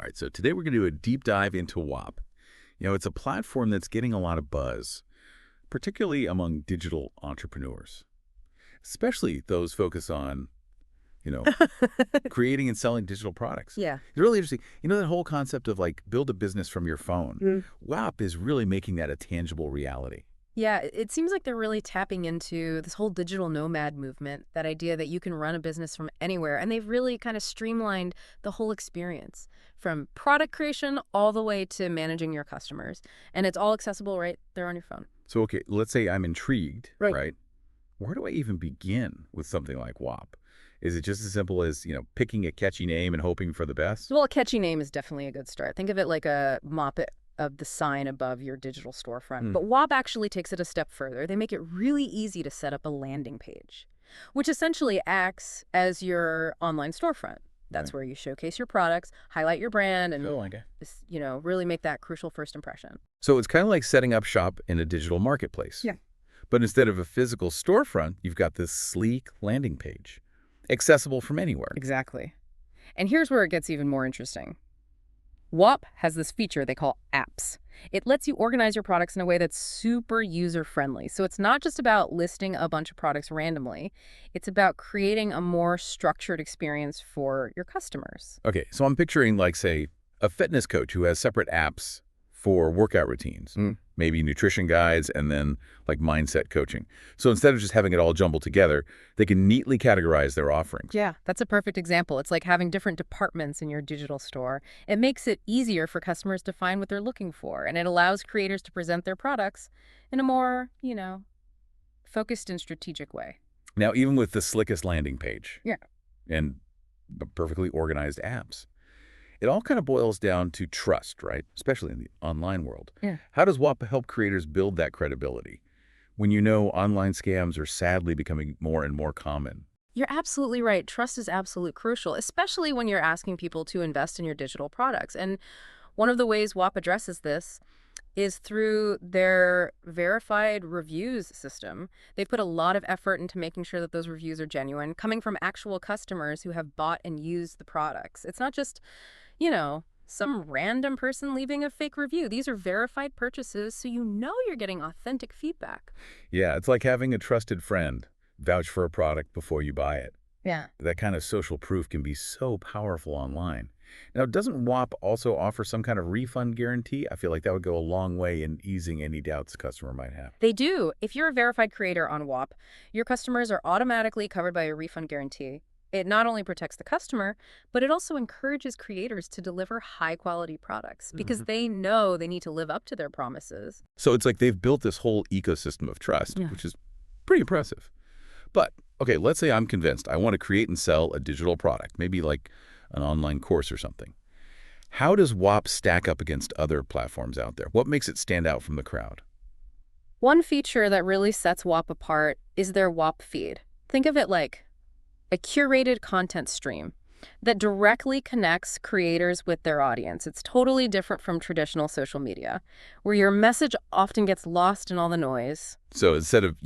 right, so today we're going to do a deep dive into Whop. It's a platform that's getting a lot of buzz, particularly among digital entrepreneurs, especially those focused on, you know, creating and selling digital products. Yeah. It's really interesting. That whole concept of like build a business from your phone. Whop is really making that a tangible reality. Yeah, it seems like they're really tapping into this whole digital nomad movement, that idea that you can run a business from anywhere. And they've really kind of streamlined the whole experience from product creation all the way to managing your customers. And it's all accessible right there on your phone. So, okay, let's say I'm intrigued, Right. right? Where do I even begin with something like Whop? Is it just as simple as, picking a catchy name and hoping for the best? Well, a catchy name is definitely a good start. Think of it like a moppet of the sign above your digital storefront. But Whop actually takes it a step further. They make it really easy to set up a landing page, which essentially acts as your online storefront. That's where you showcase your products, highlight your brand, and really make that crucial first impression. So it's kind of like setting up shop in a digital marketplace. Yeah. But instead of a physical storefront, you've got this sleek landing page, accessible from anywhere. Exactly. And here's where it gets even more interesting. Whop has this feature they call apps. It lets you organize your products in a way that's super user-friendly. So it's not just about listing a bunch of products randomly. It's about creating a more structured experience for your customers. Okay, so I'm picturing, like, say, a fitness coach who has separate apps for workout routines, maybe nutrition guides, and then, like, mindset coaching. So instead of just having it all jumbled together, they can neatly categorize their offerings. Yeah, that's a perfect example. It's like having different departments in your digital store. It makes it easier for customers to find what they're looking for, and it allows creators to present their products in a more, focused and strategic way. Now, even with the slickest landing page Yeah. and perfectly organized apps, it all kind of boils down to trust, right? Especially in the online world. Yeah. How does Whop help creators build that credibility when online scams are sadly becoming more and more common? You're absolutely right. Trust is absolutely crucial, especially when you're asking people to invest in your digital products. And one of the ways Whop addresses this is through their verified reviews system. They put a lot of effort into making sure that those reviews are genuine, coming from actual customers who have bought and used the products. It's not just, some random person leaving a fake review. These are verified purchases, so you're getting authentic feedback. Yeah, it's like having a trusted friend vouch for a product before you buy it. Yeah. That kind of social proof can be so powerful online. Now, doesn't Whop also offer some kind of refund guarantee? I feel like that would go a long way in easing any doubts a customer might have. They do. If you're a verified creator on Whop, your customers are automatically covered by a refund guarantee. It not only protects the customer, but it also encourages creators to deliver high-quality products because they know they need to live up to their promises. So it's like they've built this whole ecosystem of trust, which is pretty impressive. But, okay, let's say I'm convinced I want to create and sell a digital product, maybe like an online course or something. How does Whop stack up against other platforms out there? What makes it stand out from the crowd? One feature that really sets Whop apart is their Whop feed. Think of it like a curated content stream that directly connects creators with their audience. It's totally different from traditional social media, where your message often gets lost in all the noise. So instead of,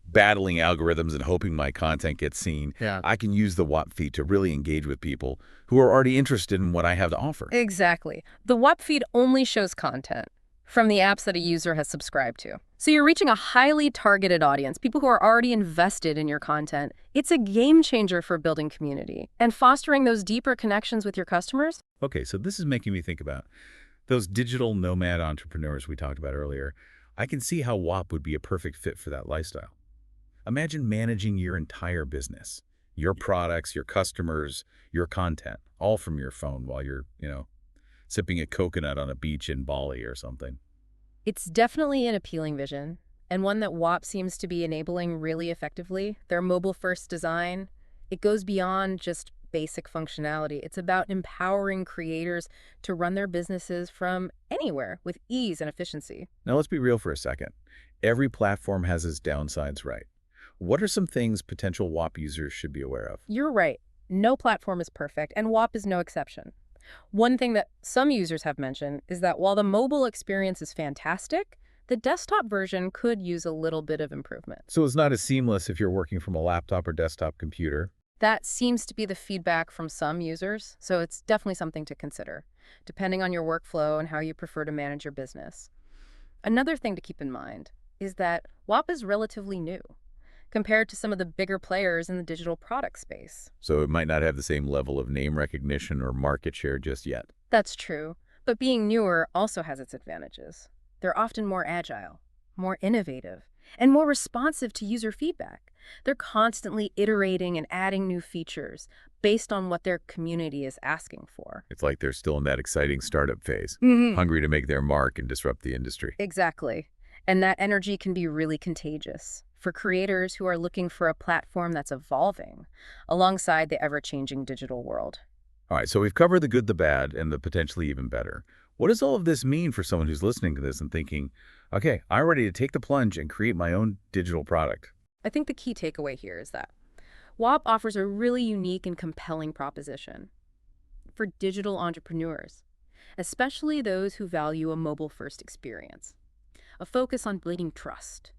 battling algorithms and hoping my content gets seen, I can use the Whop feed to really engage with people who are already interested in what I have to offer. Exactly. The Whop feed only shows content from the apps that a user has subscribed to. So you're reaching a highly targeted audience, people who are already invested in your content. It's a game changer for building community and fostering those deeper connections with your customers. Okay, so this is making me think about those digital nomad entrepreneurs we talked about earlier. I can see how Whop would be a perfect fit for that lifestyle. Imagine managing your entire business, your products, your customers, your content, all from your phone while you're, sipping a coconut on a beach in Bali or something. It's definitely an appealing vision, and one that Whop seems to be enabling really effectively. Their mobile-first design, it goes beyond just basic functionality. It's about empowering creators to run their businesses from anywhere with ease and efficiency. Now let's be real for a second. Every platform has its downsides, right? What are some things potential Whop users should be aware of? You're right. No platform is perfect, and Whop is no exception. One thing that some users have mentioned is that while the mobile experience is fantastic, the desktop version could use a little bit of improvement. So it's not as seamless if you're working from a laptop or desktop computer. That seems to be the feedback from some users, so it's definitely something to consider, depending on your workflow and how you prefer to manage your business. Another thing to keep in mind is that Whop is relatively new compared to some of the bigger players in the digital product space. So it might not have the same level of name recognition or market share just yet. That's true, but being newer also has its advantages. They're often more agile, more innovative, and more responsive to user feedback. They're constantly iterating and adding new features based on what their community is asking for. It's like they're still in that exciting startup phase, hungry to make their mark and disrupt the industry. Exactly. And that energy can be really contagious for creators who are looking for a platform that's evolving alongside the ever-changing digital world. All right, so we've covered the good, the bad, and the potentially even better. What does all of this mean for someone who's listening to this and thinking, okay, I'm ready to take the plunge and create my own digital product? I think the key takeaway here is that Whop offers a really unique and compelling proposition for digital entrepreneurs, especially those who value a mobile-first experience, a focus on building trust,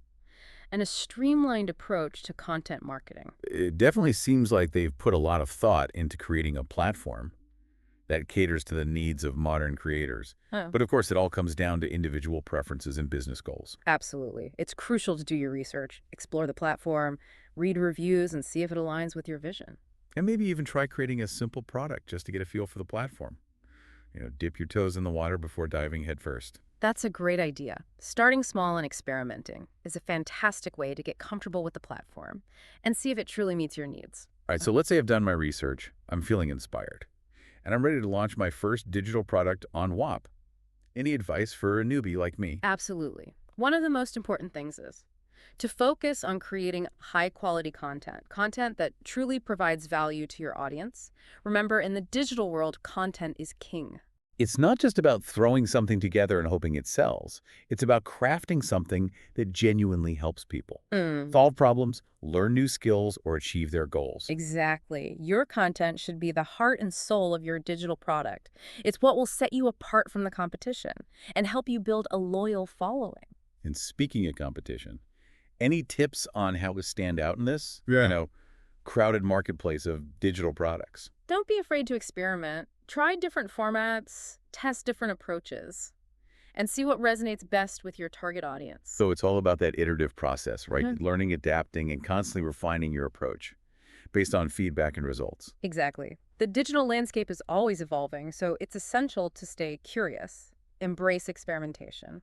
and a streamlined approach to content marketing. It definitely seems like they've put a lot of thought into creating a platform that caters to the needs of modern creators. Oh. But of course, it all comes down to individual preferences and business goals. Absolutely. It's crucial to do your research, explore the platform, read reviews, and see if it aligns with your vision. And maybe even try creating a simple product just to get a feel for the platform. Dip your toes in the water before diving headfirst. That's a great idea. Starting small and experimenting is a fantastic way to get comfortable with the platform and see if it truly meets your needs. All right, so let's say I've done my research, I'm feeling inspired, and I'm ready to launch my first digital product on Whop. Any advice for a newbie like me? Absolutely. One of the most important things is to focus on creating high-quality content that truly provides value to your audience. Remember, in the digital world, content is king. It's not just about throwing something together and hoping it sells. It's about crafting something that genuinely helps people solve problems, learn new skills, or achieve their goals. Exactly. Your content should be the heart and soul of your digital product. It's what will set you apart from the competition and help you build a loyal following. And speaking of competition, any tips on how to stand out in this, crowded marketplace of digital products? Don't be afraid to experiment. Try different formats, test different approaches, and see what resonates best with your target audience. So it's all about that iterative process, right? Learning, adapting, and constantly refining your approach based on feedback and results. Exactly. The digital landscape is always evolving, so it's essential to stay curious, embrace experimentation,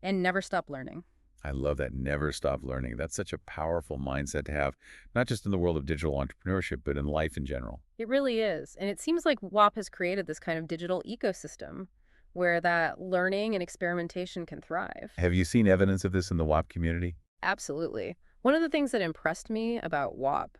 and never stop learning. I love that. Never stop learning. That's such a powerful mindset to have, not just in the world of digital entrepreneurship, but in life in general. It really is. And it seems like Whop has created this kind of digital ecosystem where that learning and experimentation can thrive. Have you seen evidence of this in the Whop community? Absolutely. One of the things that impressed me about Whop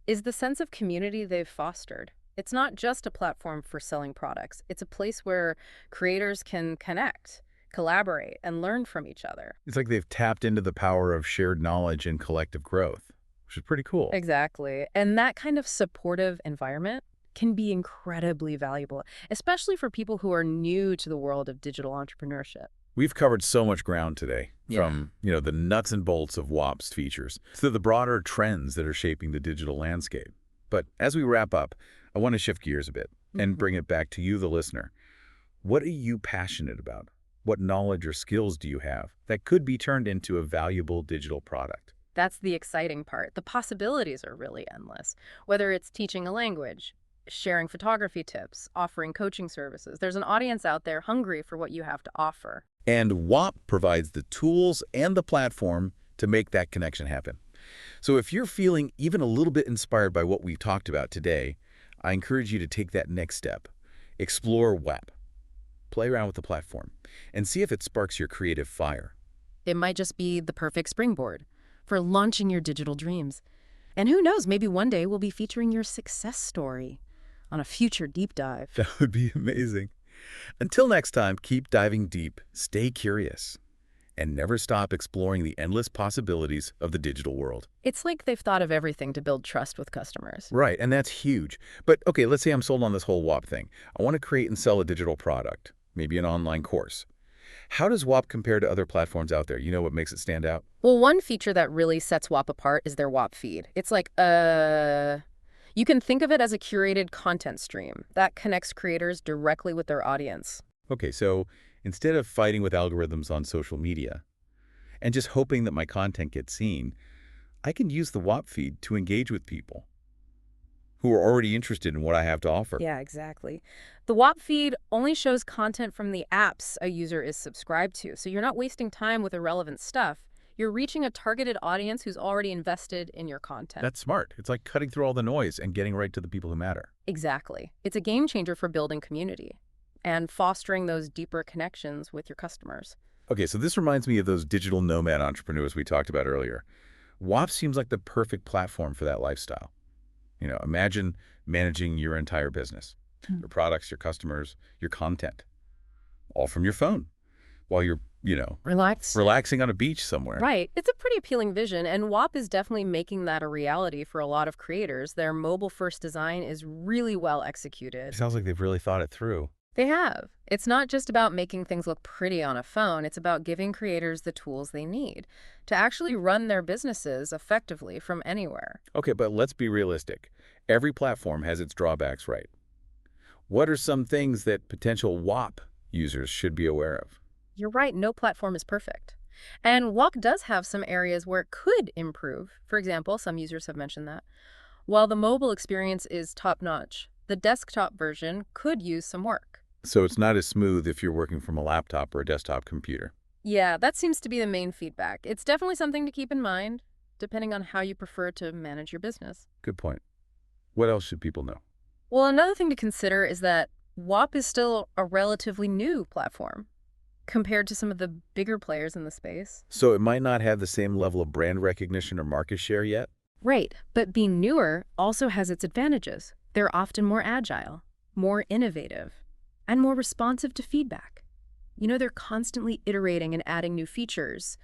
is the sense of community they've fostered. It's not just a platform for selling products. It's a place where creators can connect, collaborate, and learn from each other. It's like they've tapped into the power of shared knowledge and collective growth, which is pretty cool. Exactly. And that kind of supportive environment can be incredibly valuable, especially for people who are new to the world of digital entrepreneurship. We've covered so much ground today, from the nuts and bolts of Whop's features to the broader trends that are shaping the digital landscape. But as we wrap up, I want to shift gears a bit and bring it back to you, the listener. What are you passionate about? What knowledge or skills do you have that could be turned into a valuable digital product? That's the exciting part. The possibilities are really endless. Whether it's teaching a language, sharing photography tips, offering coaching services, there's an audience out there hungry for what you have to offer. And Whop provides the tools and the platform to make that connection happen. So if you're feeling even a little bit inspired by what we've talked about today, I encourage you to take that next step. Explore Whop. Play around with the platform and see if it sparks your creative fire. It might just be the perfect springboard for launching your digital dreams. And who knows, maybe one day we'll be featuring your success story on a future deep dive. That would be amazing. Until next time, keep diving deep, stay curious, and never stop exploring the endless possibilities of the digital world. It's like they've thought of everything to build trust with customers. Right, and that's huge. But okay, let's say I'm sold on this whole Whop thing. I want to create and sell a digital product, maybe an online course. How does Whop compare to other platforms out there? You know what makes it stand out? Well, one feature that really sets Whop apart is their Whop feed. It's like, You can think of it as a curated content stream that connects creators directly with their audience. Okay, so instead of fighting with algorithms on social media and just hoping that my content gets seen, I can use the Whop feed to engage with people who are already interested in what I have to offer. Yeah, exactly. The Whop feed only shows content from the apps a user is subscribed to, so you're not wasting time with irrelevant stuff. You're reaching a targeted audience who's already invested in your content. That's smart. It's like cutting through all the noise and getting right to the people who matter. Exactly. It's a game changer for building community and fostering those deeper connections with your customers. Okay, so this reminds me of those digital nomad entrepreneurs we talked about earlier. Whop seems like the perfect platform for that lifestyle. Imagine managing your entire business, your products, your customers, your content, all from your phone while you're, Relax. relaxing on a beach somewhere. Right. It's a pretty appealing vision, and Whop is definitely making that a reality for a lot of creators. Their mobile-first design is really well It executed. sounds like they've really thought it through. They have. It's not just about making things look pretty on a phone. It's about giving creators the tools they need to actually run their businesses effectively from anywhere. Okay, but let's be realistic. Every platform has its drawbacks, right? What are some things that potential Whop users should be aware of? You're right, no platform is perfect. And Whop does have some areas where it could improve. For example, some users have mentioned that. While the mobile experience is top-notch, the desktop version could use some work. So it's not as smooth if you're working from a laptop or a desktop computer. Yeah, that seems to be the main feedback. It's definitely something to keep in mind, depending on how you prefer to manage your business. Good point. What else should people know? Well, another thing to consider is that Whop is still a relatively new platform compared to some of the bigger players in the space. So it might not have the same level of brand recognition or market share yet? Right, but being newer also has its advantages. They're often more agile, more innovative, and more responsive to feedback. They're constantly iterating and adding new features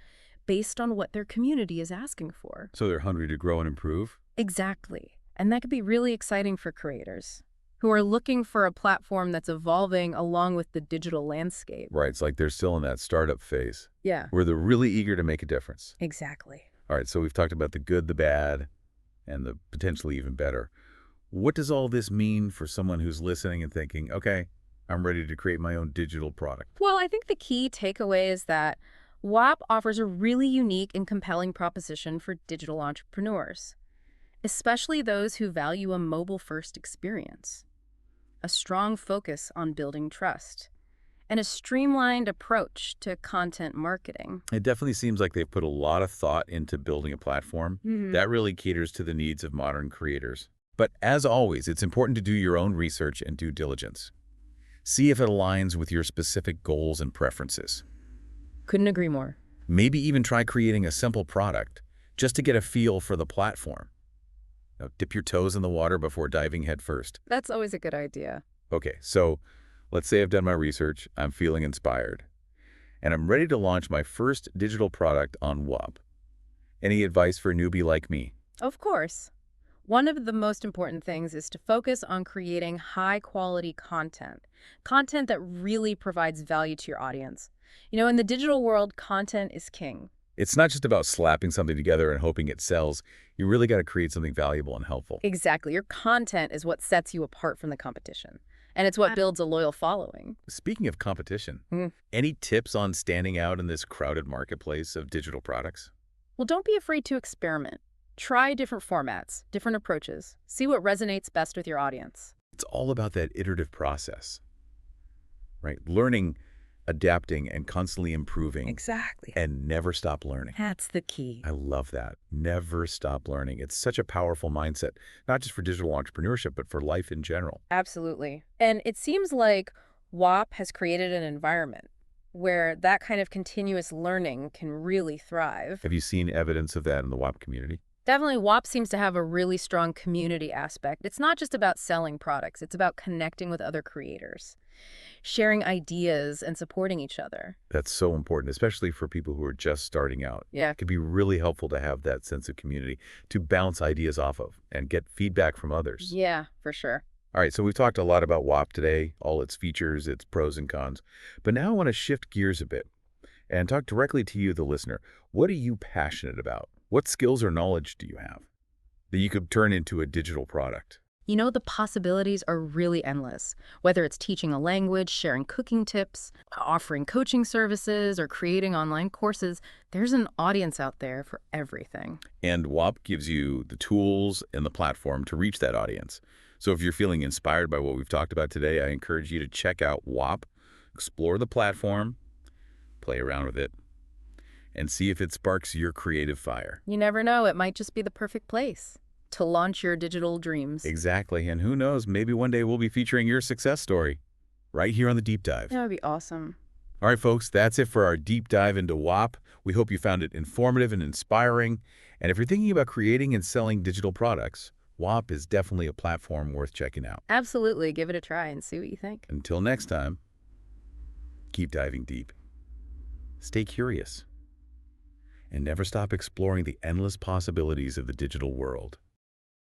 based on what their community is asking for. So they're hungry to grow and improve? Exactly. And that could be really exciting for creators who are looking for a platform that's evolving along with the digital landscape. Right, it's like they're still in that startup phase Yeah, where they're really eager to make a difference. exactly. All right, so we've talked about the good, the bad, and the potentially even better. What does all this mean for someone who's listening and thinking, okay, I'm ready to create my own digital product? Well, I think the key takeaway is that Whop offers a really unique and compelling proposition for digital entrepreneurs, especially those who value a mobile-first experience, a strong focus on building trust, and a streamlined approach to content marketing. It definitely seems like they've put a lot of thought into building a platform that really caters to the needs of modern creators. But as always, it's important to do your own research and due diligence. See if it aligns with your specific goals and preferences. Couldn't agree more. Maybe even try creating a simple product just to get a feel for the platform. Now, dip your toes in the water before diving headfirst. That's always a good idea. Okay, so let's say I've done my research, I'm feeling inspired, and I'm ready to launch my first digital product on Whop. Any advice for a newbie like me? Of course. One of the most important things is to focus on creating high-quality content that really provides value to your audience. In the digital world, content is king. It's not just about slapping something together and hoping it sells. You really got to create something valuable and helpful. Exactly. Your content is what sets you apart from the competition, and it's what builds a loyal following. Speaking of competition, Mm. any tips on standing out in this crowded marketplace of digital products? Well, don't be afraid to experiment. Try different formats, different approaches. See what resonates best with your audience. It's all about that iterative process, right? Learning, adapting, and constantly improving. Exactly. And never stop learning. That's the key. I love that. Never stop learning. It's such a powerful mindset, not just for digital entrepreneurship, but for life in general. Absolutely. And it seems like Whop has created an environment where that kind of continuous learning can really thrive. Have you seen evidence of that in the Whop community? Definitely, Whop seems to have a really strong community aspect. It's not just about selling products. It's about connecting with other creators, sharing ideas, and supporting each other. That's so important, especially for people who are just starting out. Yeah. It could be really helpful to have that sense of community to bounce ideas off of and get feedback from others. Yeah, for sure. All right, so we've talked a lot about Whop today, all its features, its pros and cons. But now I want to shift gears a bit and talk directly to you, the listener. What are you passionate about? What skills or knowledge do you have? that you could turn into a digital product. You know, the possibilities are really endless. Whether it's teaching a language, sharing cooking tips, offering coaching services, or creating online courses, there's an audience out there for everything. And Whop gives you the tools and the platform to reach that audience. So if you're feeling inspired by what we've talked about today, I encourage you to check out Whop, explore the platform, play around with it, and see if it sparks your creative fire. You never know, it might just be the perfect place to launch your digital dreams. Exactly, and who knows, maybe one day we'll be featuring your success story right here on the Deep Dive. That would be awesome. All right, folks, that's it for our deep dive into Whop. We hope you found it informative and inspiring. And if you're thinking about creating and selling digital products, Whop is definitely a platform worth checking out. Absolutely. Give it a try and see what you think. Until next time, keep diving deep. Stay curious. And never stop exploring the endless possibilities of the digital world.